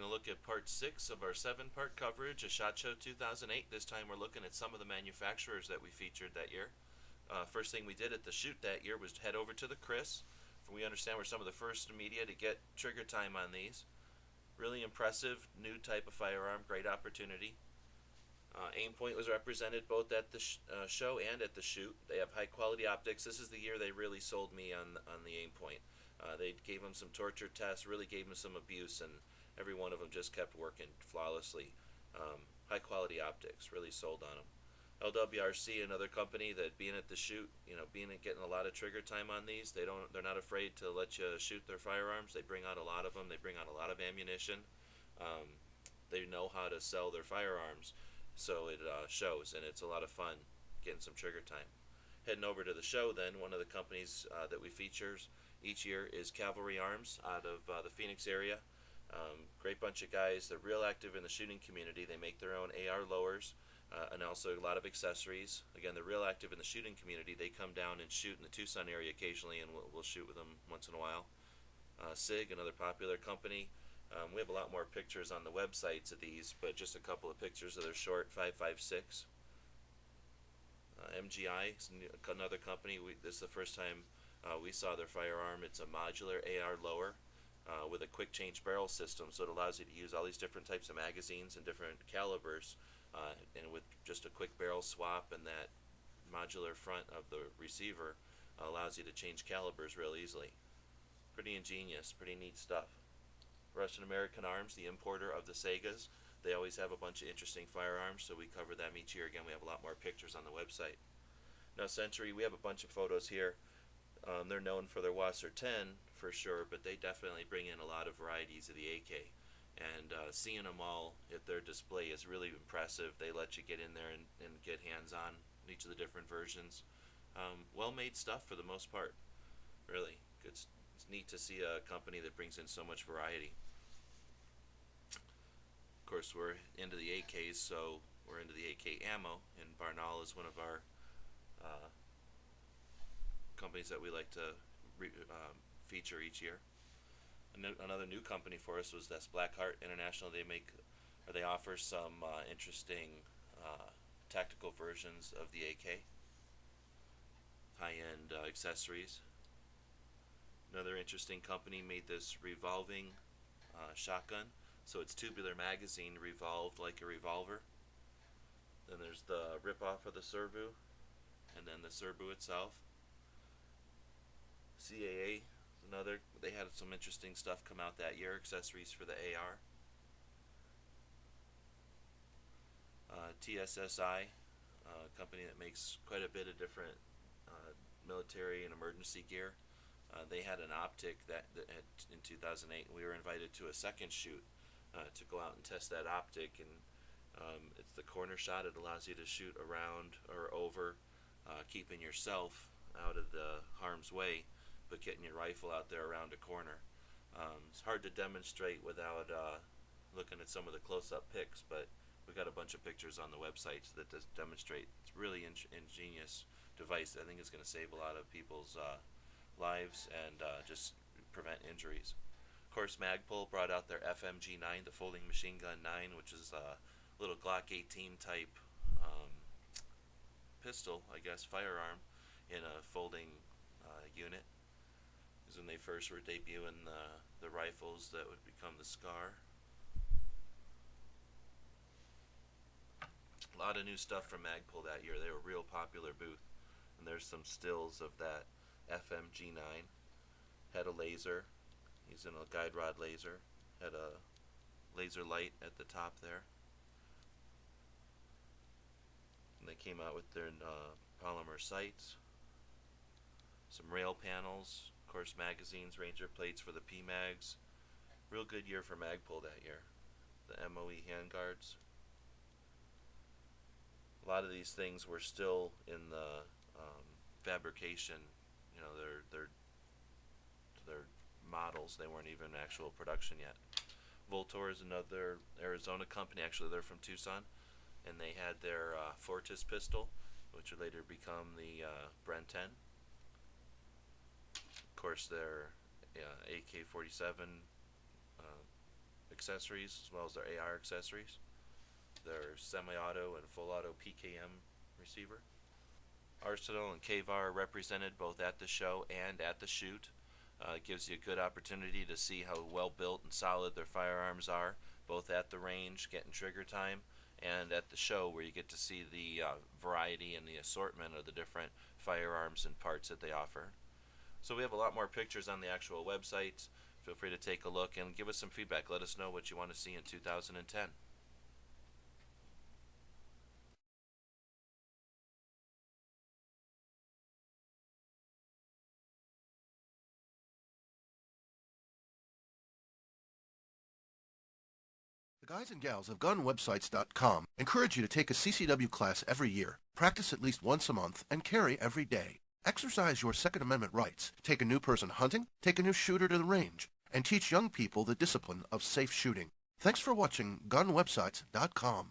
taking a look at part 6 of our 7-part coverage of SHOT Show 2008. This time we're looking at some of the manufacturers that we featured that year. First thing we did at the shoot that year was head over to the KRISS. From we understand we're some of the first media to get trigger time on these. Really impressive, new type of firearm, great opportunity. Aimpoint was represented both at the show and at the shoot. They have high quality optics. This is the year they really sold me on the Aimpoint. They gave them some torture tests, really gave them some abuse, and every one of them just kept working flawlessly. High quality optics, really sold on them. LWRC, another company that being at the shoot, getting a lot of trigger time on these, they're not afraid to let you shoot their firearms. They bring out a lot of them. They bring out a lot of ammunition. They know how to sell their firearms, so it shows, and it's a lot of fun getting some trigger time. Heading over to the show then, one of the companies that we feature each year is Cav Arms out of the Phoenix area. Great bunch of guys. They're real active in the shooting community. They make their own AR lowers and also a lot of accessories. Again, they're real active in the shooting community. They come down and shoot in the Tucson area occasionally, and we'll shoot with them once in a while. SIG, another popular company. We have a lot more pictures on the websites of these, but just a couple of pictures of their short 5.56. MGI is another company. This is the first time we saw their firearm. It's a modular AR lower with a quick change barrel system, so it allows you to use all these different types of magazines and different calibers, and with just a quick barrel swap and that modular front of the receiver allows you to change calibers real easily. Pretty ingenious, pretty neat stuff. Russian American Arms, the importer of the Segas. They always have a bunch of interesting firearms, so we cover them each year. Again, we have a lot more pictures on the website. Now, Century, we have a bunch of photos here. They're known for their Wasser 10 for sure, but they definitely bring in a lot of varieties of the AK. And seeing them all at their display is really impressive. They let you get in there and get hands-on each of the different versions. Well-made stuff for the most part, really. It's neat to see a company that brings in so much variety. Of course, we're into the AKs, so we're into the AK ammo, and Barnaul is one of our companies that we like to feature each year. Another new company for us was this Blackheart International. They offer some interesting tactical versions of the AK, high-end accessories. Another interesting company made this revolving shotgun. So it's tubular magazine revolved like a revolver. Then there's the rip-off of the Servu, and then the Servu itself. CAA, they had some interesting stuff come out that year, accessories for the AR. TSSI, a company that makes quite a bit of different military and emergency gear. They had an optic in 2008, and we were invited to a second shoot to go out and test that optic. And it's the corner shot. It allows you to shoot around or over, keeping yourself out of the harm's way, but getting your rifle out there around a corner. It's hard to demonstrate without looking at some of the close-up pics, but we've got a bunch of pictures on the website that does demonstrate. It's really ingenious device. I think it's going to save a lot of people's lives and just prevent injuries. Of course, Magpul brought out their FMG9, the Folding Machine Gun 9, which is a little Glock 18 type pistol, I guess, firearm in a folding unit. This is when they first were debuting the rifles that would become the SCAR. A lot of new stuff from Magpul that year. They were a real popular booth. And there's some stills of that FMG9. Had a laser. He's in a guide rod laser. Had a laser light at the top there. And they came out with their polymer sights. Some rail panels. Of course, magazines, Ranger plates for the PMags. Real good year for Magpul that year. The MOE handguards. A lot of these things were still in the fabrication. You know, they're models. They weren't even actual production yet. VLTOR is another Arizona company. Actually, they're from Tucson, and they had their Fortis pistol, which would later become the Bren 10. Of course, their AK-47 accessories as well as their AR accessories, their semi-auto and full auto PKM receiver. Arsenal and KVAR are represented both at the show and at the shoot. It gives you a good opportunity to see how well built and solid their firearms are, both at the range, getting trigger time, and at the show where you get to see the variety and the assortment of the different firearms and parts that they offer. So we have a lot more pictures on the actual website. Feel free to take a look and give us some feedback. Let us know what you want to see in 2010. The guys and gals of GunWebsites.com encourage you to take a CCW class every year, practice at least once a month, and carry every day. Exercise your Second Amendment rights, take a new person hunting, take a new shooter to the range, and teach young people the discipline of safe shooting. Thanks for watching GunWebsites.com.